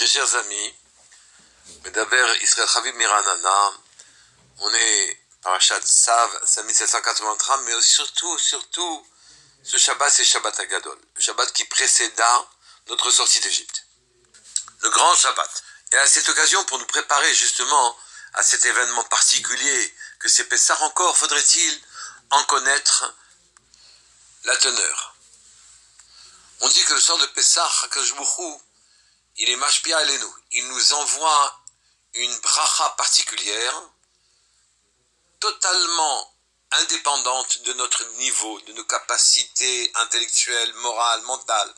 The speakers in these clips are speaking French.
Très chers amis, Medaber Israël Chavim Miranana, on est Parashat Tzav, 5783, mais surtout, ce Shabbat, c'est Shabbat Agadol, le Shabbat qui précéda notre sortie d'Égypte, le grand Shabbat. Et à cette occasion, pour nous préparer justement à cet événement particulier que c'est Pessah encore, faudrait-il en connaître la teneur. On dit que le soir de Pessah, HaKadosh Baruch Hu, il est Mashpia Elenu, il nous envoie une bracha particulière, totalement indépendante de notre niveau, de nos capacités intellectuelles, morales, mentales,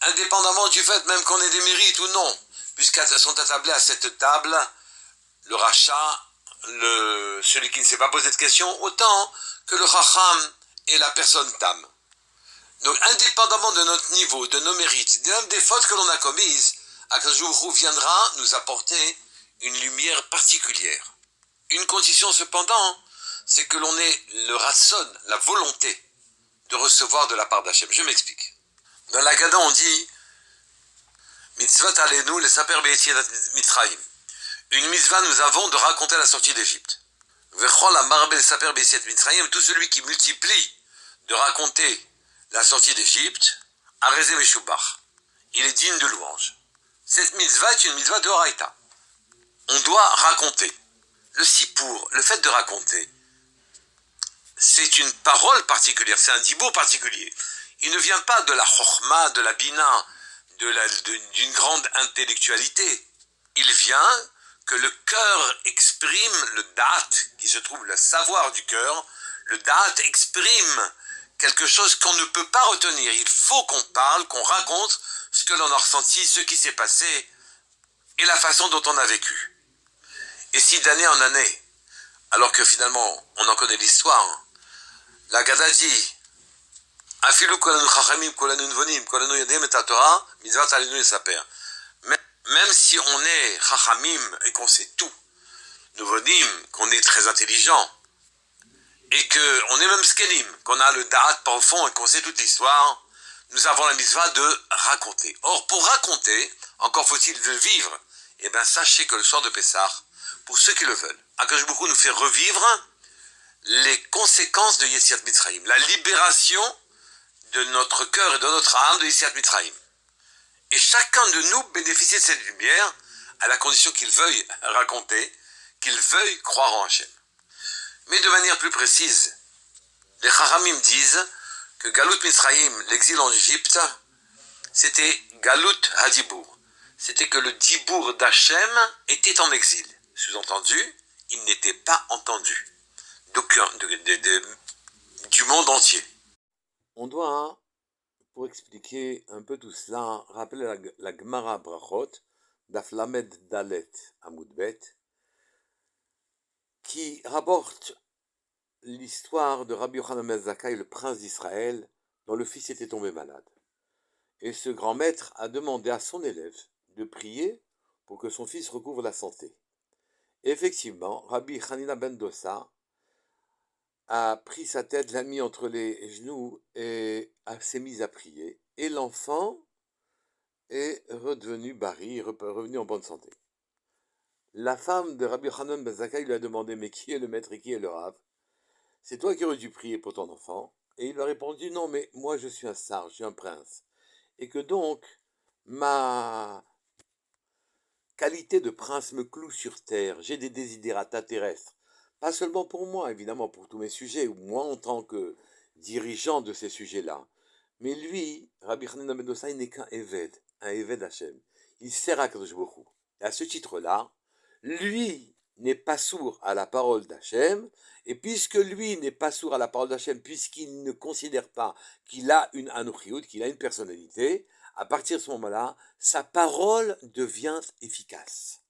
indépendamment du fait même qu'on ait des mérites ou non, puisqu'elles sont attablées à cette table, le rachat, celui qui ne s'est pas posé de questions, autant que le chacham et la personne tam. Donc, indépendamment de notre niveau, de nos mérites, même des fautes que l'on a commises, HaKadosh Baruch Hu viendra nous apporter une lumière particulière. Une condition cependant, c'est que l'on ait le ratson, la volonté de recevoir de la part d'Hachem. Je m'explique. Dans l'Agada, on dit Mitzvat alenu le saper be'etziat Mitzrayim. Une mitzvah nous avons de raconter la sortie d'Égypte. Vechol amar le saper be'etziat Mitzrayim, tout celui qui multiplie de raconter la sortie d'Égypte, Arezé Meshubach. Il est digne de louange. Cette mitzvah est une mitzvah de Horaïta. On doit raconter. Le sipour, le fait de raconter, c'est une parole particulière, c'est un dibour particulier. Il ne vient pas de la chokhma, de la bina, d'une grande intellectualité. Il vient que le cœur exprime le da'at, qui se trouve le savoir du cœur. Le da'at exprime quelque chose qu'on ne peut pas retenir. Il faut qu'on parle, qu'on raconte ce que l'on a ressenti, ce qui s'est passé et la façon dont on a vécu. Et si d'année en année, alors que finalement on en connaît l'histoire, la Gada dit Afilu kolanu chachamim kolanu nvonim kolanu yadem et Torah mitzvat alenu lesaper. Même si on est chachamim et qu'on sait tout, nvonim, qu'on est très intelligent, et qu'on est même skenim, qu'on a le da'at profond et qu'on sait toute l'histoire, nous avons la mitzvah de raconter. Or, pour raconter, encore faut-il le vivre. Eh bien, sachez que le soir de Pessah, pour ceux qui le veulent, HaKadosh Baruch Hu nous fait revivre les conséquences de Yetziat Mitzrayim, la libération de notre cœur et de notre âme de Yetziat Mitzrayim. Et chacun de nous bénéficie de cette lumière à la condition qu'il veuille raconter, qu'il veuille croire en Hachem. Mais de manière plus précise, les Chachamim disent que Galut Mitzrayim, l'exil en Égypte, c'était Galut Hadibour. C'était que le Dibour d'Hachem était en exil. Sous-entendu, il n'était pas entendu du monde entier. On doit, pour expliquer un peu tout cela, rappeler la Gemara Brachot, Daf Lamed Dalet Amud Bet, qui rapporte l'histoire de Rabbi Yochanan ben Zakkai, le prince d'Israël, dont le fils était tombé malade. Et ce grand maître a demandé à son élève de prier pour que son fils recouvre la santé. Et effectivement, Rabbi Hanina ben Dossa a pris sa tête, l'a mis entre les genoux et s'est mis à prier. Et l'enfant est redevenu bari, revenu en bonne santé. La femme de Rabbi Yochanan ben Zakkai lui a demandé « Mais qui est le maître et qui est le Rav ? C'est toi qui aurais dû prier pour ton enfant ?» Et il lui a répondu « Non, mais moi je suis un sar, je suis un prince. Et que donc, ma qualité de prince me cloue sur terre. J'ai des désidérata terrestres. Pas seulement pour moi, évidemment, pour tous mes sujets, ou moi en tant que dirigeant de ces sujets-là. Mais lui, Rabbi Hanina ben Dossa, il n'est qu'un Eved Hashem. Il sert à Kadosh Baruch Hu. Et à ce titre-là, lui n'est pas sourd à la parole d'Hachem, et puisque lui n'est pas sourd à la parole d'Hachem, puisqu'il ne considère pas qu'il a une anochiout, qu'il a une personnalité, à partir de ce moment-là, sa parole devient efficace.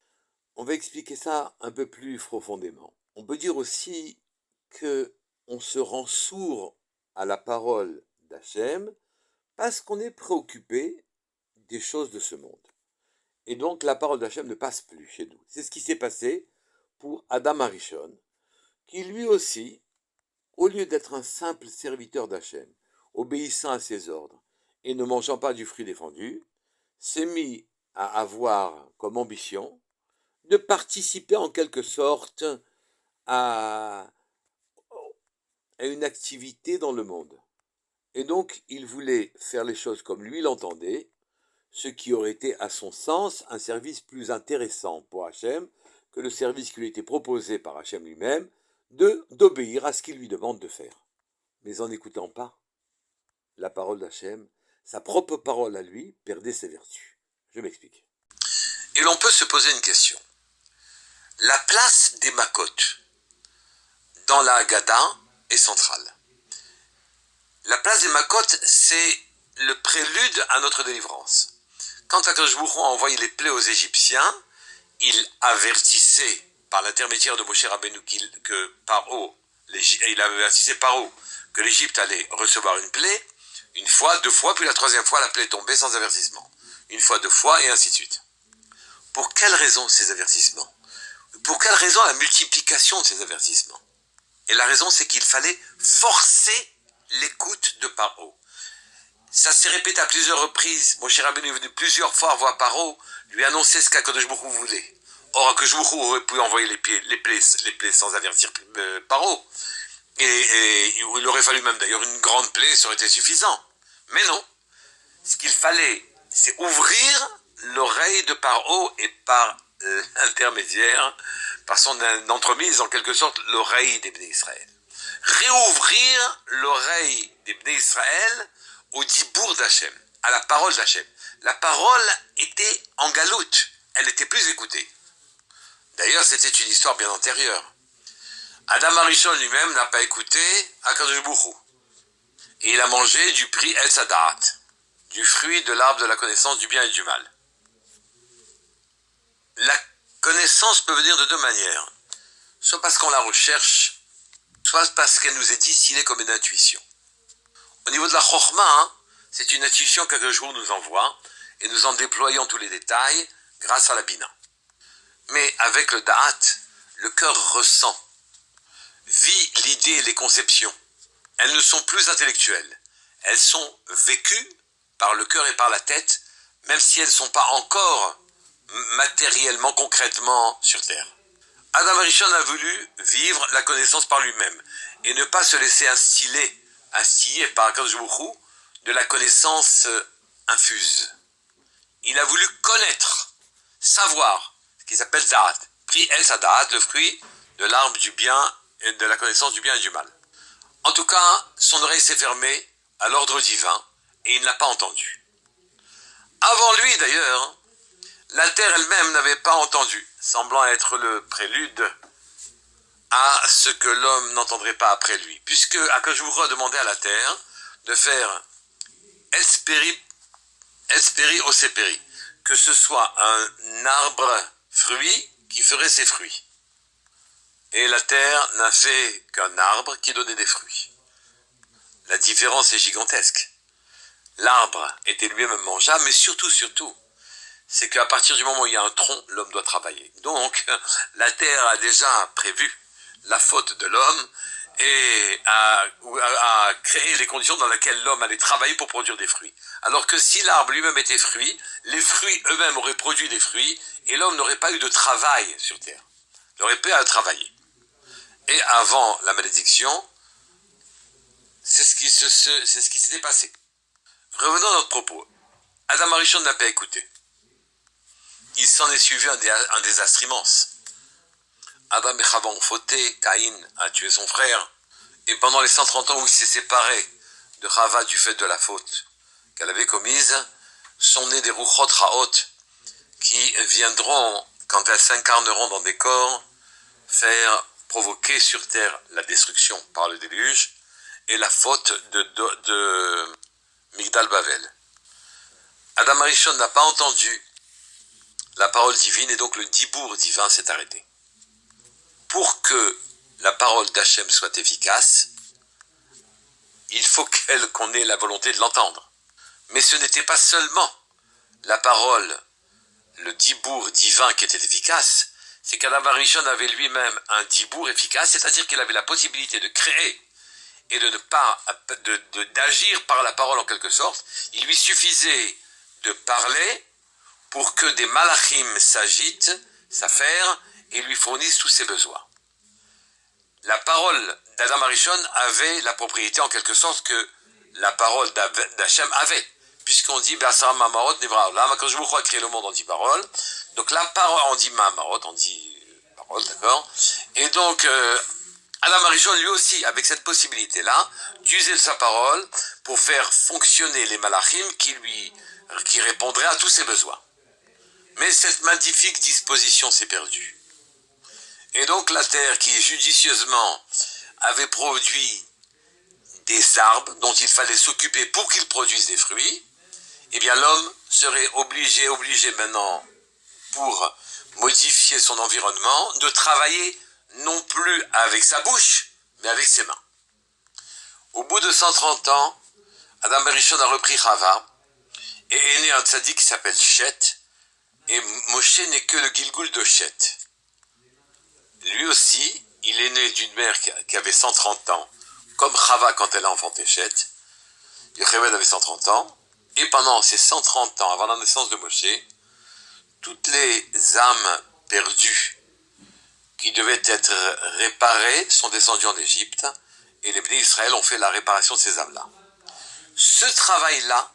On va expliquer ça un peu plus profondément. On peut dire aussi qu'on se rend sourd à la parole d'Hachem parce qu'on est préoccupé des choses de ce monde. Et donc la parole d'Hachem ne passe plus chez nous. C'est ce qui s'est passé pour Adam Arishon, qui lui aussi, au lieu d'être un simple serviteur d'Hachem, obéissant à ses ordres et ne mangeant pas du fruit défendu, s'est mis à avoir comme ambition de participer en quelque sorte à une activité dans le monde. Et donc, il voulait faire les choses comme lui l'entendait, ce qui aurait été, à son sens, un service plus intéressant pour Hachem que le service qui lui était proposé par Hachem lui-même, d'obéir à ce qu'il lui demande de faire. Mais en n'écoutant pas la parole d'Hachem, sa propre parole à lui perdait ses vertus. Je m'explique. Et l'on peut se poser une question. La place des Makot dans la Haggadah est centrale. La place des Makot, c'est le prélude à notre délivrance. Quand Akadosh Baruch Hu a envoyé les plaies aux Égyptiens, il avertissait par l'intermédiaire de Moshe Rabbeinu que Paro, il avertissait Paro que l'Égypte allait recevoir une plaie, une fois, deux fois, puis la troisième fois, la plaie tombait sans avertissement. Une fois, deux fois, et ainsi de suite. Pour quelle raison ces avertissements? Pour quelle raison la multiplication de ces avertissements? Et la raison, c'est qu'il fallait forcer l'écoute de Paro. Ça s'est répété à plusieurs reprises. Moshe Rabbeinu est venu plusieurs fois voir Paro, lui annoncer ce qu'Akadosh Baruch Hu voulait. Or, Akadosh Baruch Hu aurait pu envoyer les plaies sans avertir Paro. Et il aurait fallu même d'ailleurs une grande plaie, ça aurait été suffisant. Mais non. Ce qu'il fallait, c'est ouvrir l'oreille de Paro et par l'intermédiaire, par son entremise en quelque sorte, l'oreille des Bnei Israël. Réouvrir l'oreille des Bnei Israël au dibour d'Hachem, à la parole d'Hachem. La parole était en galoute, elle était plus écoutée. D'ailleurs, c'était une histoire bien antérieure. Adam Arishon lui-même n'a pas écouté Akadosh Baruch Hu. Et il a mangé du prix El Sadat, du fruit de l'arbre de la connaissance du bien et du mal. La connaissance peut venir de deux manières. Soit parce qu'on la recherche, soit parce qu'elle nous est distillée comme une intuition. Au niveau de la Chokhmah, c'est une intuition qu'Akadosh Baruch Hu nous envoie, et nous en déployons tous les détails grâce à la Bina. Mais avec le Da'at, le cœur ressent, vit l'idée et les conceptions. Elles ne sont plus intellectuelles. Elles sont vécues par le cœur et par la tête, même si elles ne sont pas encore matériellement, concrètement sur terre. Adam Arishon a voulu vivre la connaissance par lui-même et ne pas se laisser instiller par Akadosh Baruch Hu de la connaissance infuse. Il a voulu connaître, savoir, ce qui s'appelle Da'at. Pri El Sadat, le fruit de l'arbre du bien et de la connaissance du bien et du mal. En tout cas, son oreille s'est fermée à l'ordre divin et il ne l'a pas entendu. Avant lui d'ailleurs, la terre elle-même n'avait pas entendu, semblant être le prélude à ce que l'homme n'entendrait pas après lui. Puisque Akadosh Baruch Hu a demandé à la terre de faire espéri osépéri, que ce soit un arbre fruit qui ferait ses fruits. Et la terre n'a fait qu'un arbre qui donnait des fruits. La différence est gigantesque. L'arbre était lui-même mangeable, mais surtout, c'est qu'à partir du moment où il y a un tronc, l'homme doit travailler. Donc, la terre a déjà prévu la faute de l'homme et a créé les conditions dans lesquelles l'homme allait travailler pour produire des fruits. Alors que si l'arbre lui-même était fruit, les fruits eux-mêmes auraient produit des fruits et l'homme n'aurait pas eu de travail sur terre. Il n'aurait pas à travailler. Et avant la malédiction, c'est ce qui s'était passé. Revenons à notre propos. Adam Arishon n'a pas écouté. Il s'en est suivi un désastre immense. Adam et Chava ont fauté, Caïn a tué son frère, et pendant les 130 ans où il s'est séparé de Chava du fait de la faute qu'elle avait commise, sont nés des Ruchot Raot qui viendront, quand elles s'incarneront dans des corps, faire provoquer sur terre la destruction par le déluge et la faute de Migdal Bavel. Adam Arishon n'a pas entendu la parole divine et donc le dibour divin s'est arrêté. Pour que la parole d'Hachem soit efficace, il faut qu'on ait la volonté de l'entendre. Mais ce n'était pas seulement la parole, le dibour divin qui était efficace, c'est qu'Adam Arishon avait lui-même un dibour efficace, c'est-à-dire qu'il avait la possibilité de créer et de ne pas d'agir par la parole en quelque sorte. Il lui suffisait de parler pour que des malachim s'agitent, s'affairent, et lui fournissent tous ses besoins. La parole d'Adam Arishon avait la propriété en quelque sorte que la parole d'Hachem avait, puisqu'on dit Basar Mamarot Nevra Olam, quand je vous crois créer le monde, on dit parole, donc la parole, on dit Mamarot, on dit parole, d'accord, et donc Adam Arishon lui aussi, avec cette possibilité-là, d'user sa parole pour faire fonctionner les malachim qui répondraient à tous ses besoins. Mais cette magnifique disposition s'est perdue. Et donc la terre qui judicieusement avait produit des arbres dont il fallait s'occuper pour qu'ils produisent des fruits, eh bien l'homme serait obligé maintenant, pour modifier son environnement, de travailler non plus avec sa bouche, mais avec ses mains. Au bout de 130 ans, Adam Arishon a repris Chava et est né un tzaddik qui s'appelle Shet, et Moshe n'est que le Gilgul de Shet. Lui aussi, il est né d'une mère qui avait 130 ans, comme Chava quand elle a enfanté Shet. Yocheved avait 130 ans, et pendant ces 130 ans, avant la naissance de Moshe, toutes les âmes perdues qui devaient être réparées sont descendues en Égypte, et les Bnei Israël ont fait la réparation de ces âmes-là. Ce travail-là,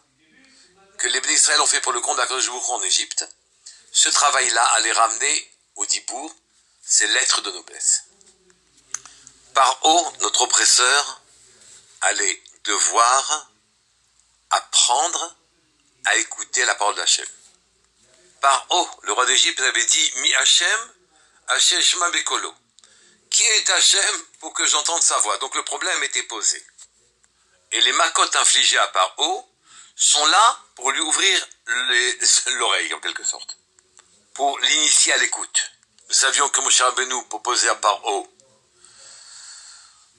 que les Bnei Israël ont fait pour le compte d'Akadosh Baruch Hu en Égypte, ce travail-là a les ramener au Dibour, ces lettres de noblesse. Par haut, notre oppresseur allait devoir apprendre à écouter la parole d'Hachem. Par haut, le roi d'Égypte avait dit Mi Hachem, Hachem Shema Bekolo. Qui est Hachem pour que j'entende sa voix? Donc le problème était posé. Et les makotes infligées à par haut sont là pour lui ouvrir l'oreille en quelque sorte, pour l'initier à l'écoute. Nous savions que Moshe Rabbeinu proposait à par haut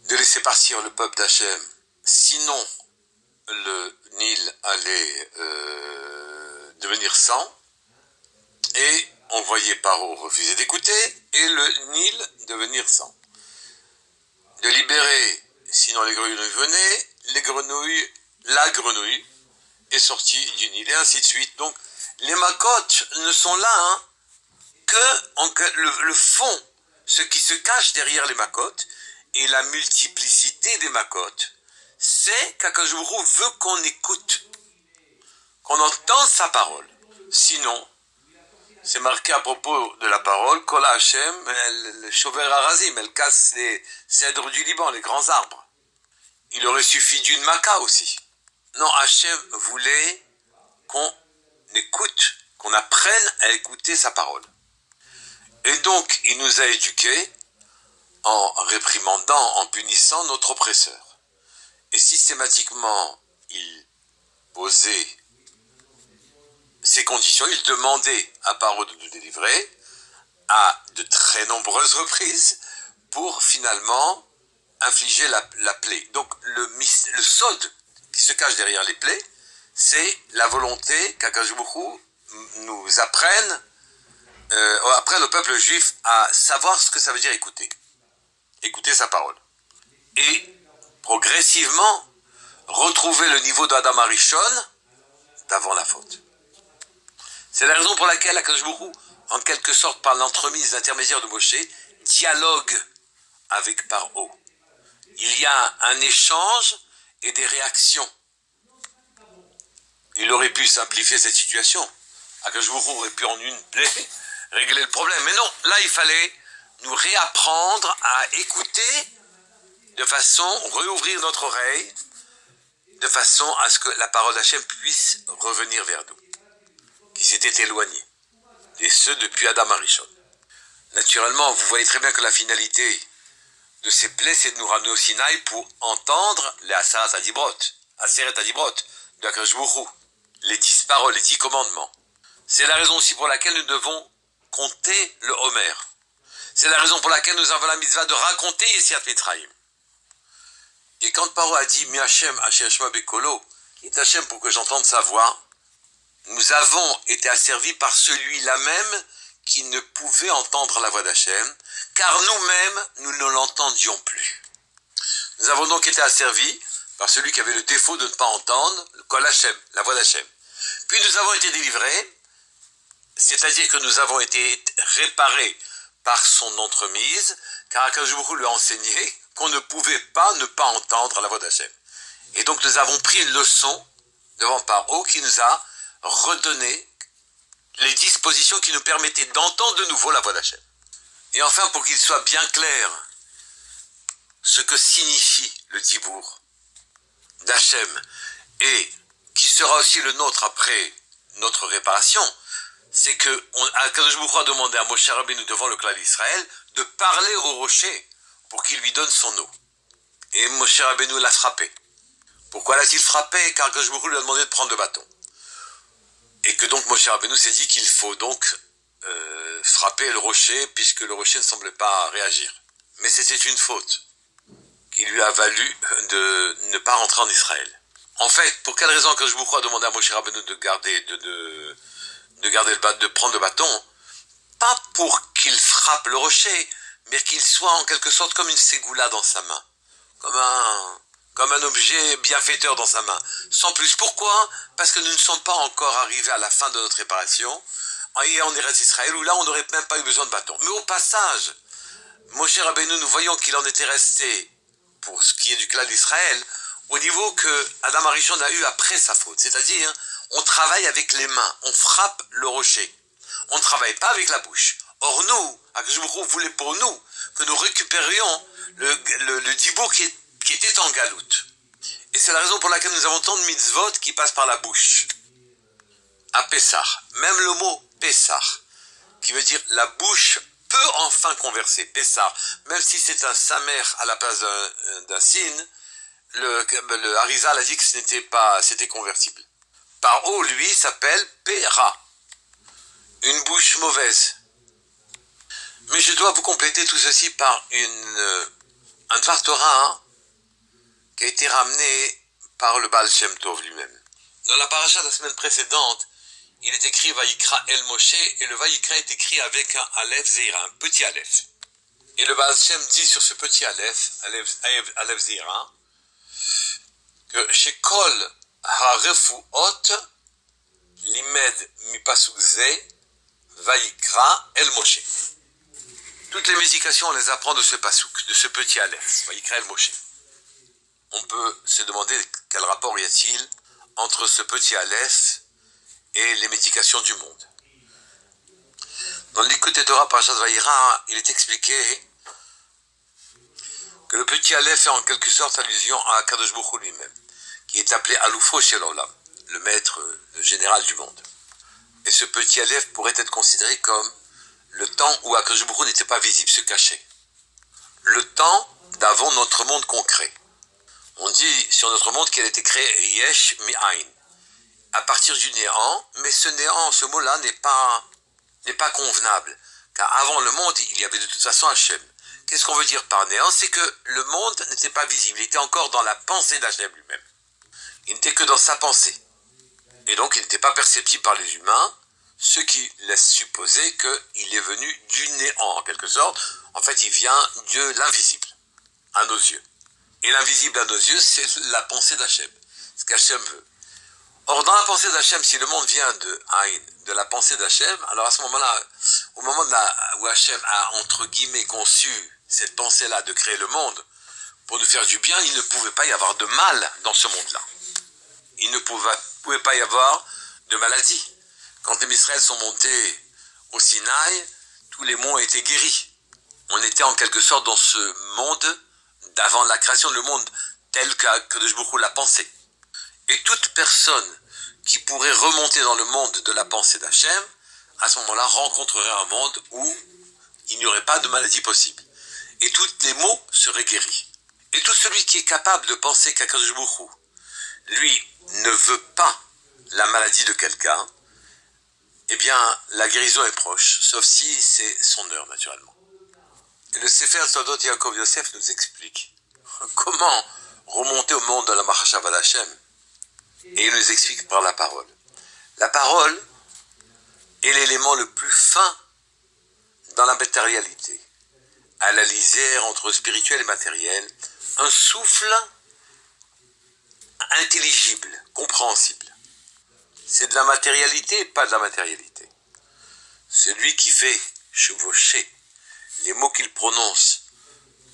de laisser partir le peuple d'Hachem, sinon le Nil allait devenir sang, et on voyait Paro refuser d'écouter, et le Nil devenir sang. De libérer, sinon les grenouilles venaient, la grenouille est sortie du Nil, et ainsi de suite. Donc, les makotes ne sont là que le fond, ce qui se cache derrière les makotes, et la multiplicité des makotes, c'est qu'Akadosh Baruch Hu veut qu'on écoute, qu'on entende sa parole. Sinon, c'est marqué à propos de la parole, Kol Hashem, el shover harazim, elle casse les cèdres du Liban, les grands arbres. Il aurait suffi d'une maca aussi. Non, Hashem voulait qu'on écoute, qu'on apprenne à écouter sa parole. Et donc, il nous a éduqués en réprimandant, en punissant notre oppresseur. Et systématiquement, il posait ces conditions, il demandait à Paro de nous délivrer à de très nombreuses reprises pour finalement infliger la plaie. Donc le sod qui se cache derrière les plaies, c'est la volonté qu'Akadosh Baruch Hu nous apprenne le peuple juif à savoir ce que ça veut dire écouter sa parole. Et progressivement, retrouver le niveau d'Adam Arishon d'avant la faute. C'est la raison pour laquelle Akadosh Baruch Hu, en quelque sorte par l'entremise intermédiaire de Moshe, dialogue avec Paro. Il y a un échange et des réactions. Il aurait pu simplifier cette situation. Akadosh Baruch Hu aurait pu en une plaie régler le problème. Mais non, là il fallait nous réapprendre à écouter de façon, réouvrir notre oreille, de façon à ce que la parole d'Hachem puisse revenir vers nous, qui s'était éloigné, et ce depuis Adam Arishon. Naturellement, vous voyez très bien que la finalité de ces plaies, c'est de nous ramener au Sinaï pour entendre les Aseret Adibrot de Akadosh Baruch Hu, les 10 paroles, les 10 commandements. C'est la raison aussi pour laquelle nous devons compter le Homer. C'est la raison pour laquelle nous avons la mitzvah de raconter Yetziat Mitzrayim. Et quand Paro a dit « Mi Hashem, Hashem Shema Bekolo » qui est Hashem pour que j'entende sa voix, nous avons été asservis par celui-là même qui ne pouvait entendre la voix d'Hachem, car nous-mêmes, nous ne l'entendions plus. Nous avons donc été asservis par celui qui avait le défaut de ne pas entendre le Kol Hashem, la voix d'Hachem. Puis nous avons été délivrés C'est-à-dire que nous avons été réparés par son entremise, car Akadosh Baruch Hu lui a enseigné qu'on ne pouvait pas ne pas entendre la voix d'Hachem. Et donc nous avons pris une leçon devant Paro qui nous a redonné les dispositions qui nous permettaient d'entendre de nouveau la voix d'Hachem. Et enfin, pour qu'il soit bien clair ce que signifie le dibour d'Hachem et qui sera aussi le nôtre après notre réparation, c'est que Akadosh Baruch Hu a demandé à Moshe Rabbeinu devant le clan d'Israël de parler au rocher pour qu'il lui donne son eau. Et Moshe Rabbeinu l'a frappé. Pourquoi l'a-t-il frappé? Car Akadosh Baruch Hu lui a demandé de prendre le bâton. Et que donc Moshe Rabbeinu s'est dit qu'il faut donc frapper le rocher puisque le rocher ne semblait pas réagir. Mais c'était une faute qui lui a valu de ne pas rentrer en Israël. En fait, pour quelle raison Akadosh Baruch Hu a demandé à Moshe Rabbeinu de prendre le bâton? Pas pour qu'il frappe le rocher, mais qu'il soit en quelque sorte comme une ségoula dans sa main. Comme un objet bienfaiteur dans sa main. Sans plus. Pourquoi? Parce que nous ne sommes pas encore arrivés à la fin de notre réparation, et en Eretz Israël, où là on n'aurait même pas eu besoin de bâton. Mais au passage, Moshe Rabbeinu, nous voyons qu'il en était resté, pour ce qui est du clan d'Israël, au niveau que Adam Arishon a eu après sa faute. C'est-à-dire, on travaille avec les mains, on frappe le rocher. On ne travaille pas avec la bouche. Or nous, Akadosh Baruch Hu voulait pour nous que nous récupérions le dibour qui était en galoute. Et c'est la raison pour laquelle nous avons tant de mitzvot qui passent par la bouche. À Pessah, même le mot Pessah, qui veut dire la bouche peut enfin converser. Pessah, même si c'est un samer à la place d'un sin, le Harizal a dit que c'était convertible. Paro, lui, s'appelle Pera, une bouche mauvaise. Mais je dois vous compléter tout ceci par un Dvar Torah qui a été ramené par le Baal Shem Tov lui-même. Dans la paracha de la semaine précédente, il est écrit Vayikra El Moshe, et le Vayikra est écrit avec un Aleph Zeira, un petit Aleph. Et le Baal Shem dit sur ce petit Aleph Zeira, que chez Kol HaRefuot Limed Mipasuk Ze Vayikra El Moshe. Toutes les médications, on les apprend de ce pasouk, de ce petit Aleph, Vayikra El Moshe. On peut se demander quel rapport y a-t-il entre ce petit Aleph et les médications du monde. Dans l'Likutei Torah Parashat Vayera, il est expliqué que le petit Aleph fait en quelque sorte allusion à Akadosh Baruch Hu lui-même, qui est appelé Alufo Shel Olam, le maître, le général du monde. Et ce petit Aleph pourrait être considéré comme le temps où Akadosh Baruch Hu n'était pas visible, se cachait. Le temps d'avant notre monde concret. On dit sur notre monde qu'elle a été créée Yesh Mi'ain, à partir du néant, mais ce néant, ce mot-là n'est pas convenable, car avant le monde, il y avait de toute façon Hachem. Qu'est-ce qu'on veut dire par néant? C'est que le monde n'était pas visible, il était encore dans la pensée d'Hachem lui-même. Il n'était que dans sa pensée. Et donc il n'était pas perceptible par les humains, ce qui laisse supposer qu'il est venu du néant, en quelque sorte. En fait, il vient de l'invisible, à nos yeux. Et l'invisible à nos yeux, c'est la pensée d'Hachem, ce qu'Hachem veut. Or, dans la pensée d'Hachem, si le monde vient de la pensée d'Hachem, alors à ce moment-là, au moment où Hachem a, entre guillemets, conçu cette pensée-là de créer le monde, pour nous faire du bien, il ne pouvait pas y avoir de mal dans ce monde-là. Il ne pouvait pas y avoir de maladie. Quand les Israël sont montés au Sinaï, tous les monts étaient guéris. On était en quelque sorte dans ce monde d'avant la création, le monde tel que Baruch Hu l'a pensé. Et toute personne qui pourrait remonter dans le monde de la pensée d'Hachem, à ce moment-là rencontrerait un monde où il n'y aurait pas de maladie possible. Et tous les maux seraient guéris. Et tout celui qui est capable de penser qu'Akadosh Baruch Hu, lui, ne veut pas la maladie de quelqu'un, eh bien, la guérison est proche, sauf si c'est son heure, naturellement. Et le Sefer Toldot Yaakov Yosef nous explique comment remonter au monde de la Mahashava d'Hachem. Et il nous explique par la parole. La parole est l'élément le plus fin dans la matérialité, à la lisière entre spirituel et matériel, un souffle intelligible, compréhensible. C'est de la matérialité, pas de la matérialité. celui qui fait chevaucher les mots qu'il prononce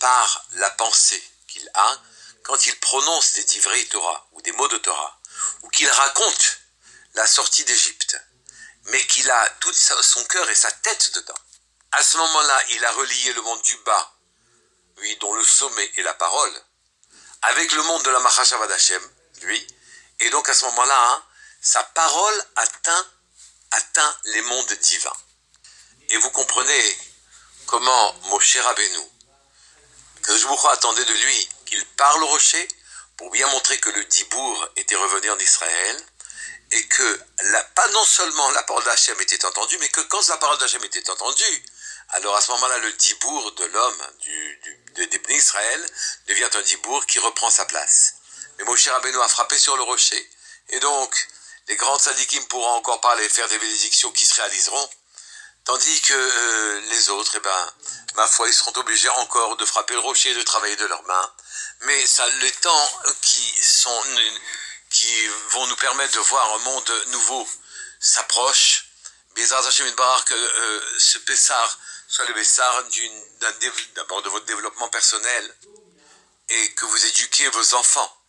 par la pensée qu'il a, quand il prononce des divrei Torah ou des mots de Torah, ou qu'il raconte la sortie d'Égypte, mais qu'il a tout son cœur et sa tête dedans. À ce moment-là, il a relié le monde du bas, lui dont le sommet est la parole, avec le monde de la Machashavad Hashem, lui, et donc à ce moment-là, sa parole atteint les mondes divins. Et vous comprenez comment Moshe Rabbeinu, que je vous attendais de lui, qu'il parle au rocher, pour bien montrer que le Dibour était revenu en Israël, et que pas non seulement la parole d'Hachem était entendue, mais que quand la parole d'Hachem était entendue, alors à ce moment-là, le Dibour de l'homme, des Bnei Israël, devient un Dibour qui reprend sa place. Mais Moshe Rabbeinu a frappé sur le rocher, et donc les grands tzadikim pourront encore parler, faire des bénédictions qui se réaliseront, tandis que les autres, ma foi, ils seront obligés encore de frapper le rocher et de travailler de leurs mains. Mais ça, les temps qui vont nous permettre de voir un monde nouveau s'approchent. Bezrat Hashem Yitbarach, que ce Pessar soit le Pessar d'abord de votre développement personnel, et que vous éduquiez vos enfants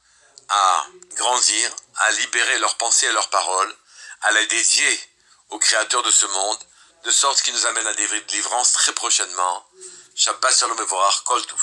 à grandir, à libérer leurs pensées et leurs paroles, à les dédier au Créateur de ce monde, de sorte qu'il nous amène à des délivrances très prochainement. Shabbat Shalom Mevorach, Kol Tuv.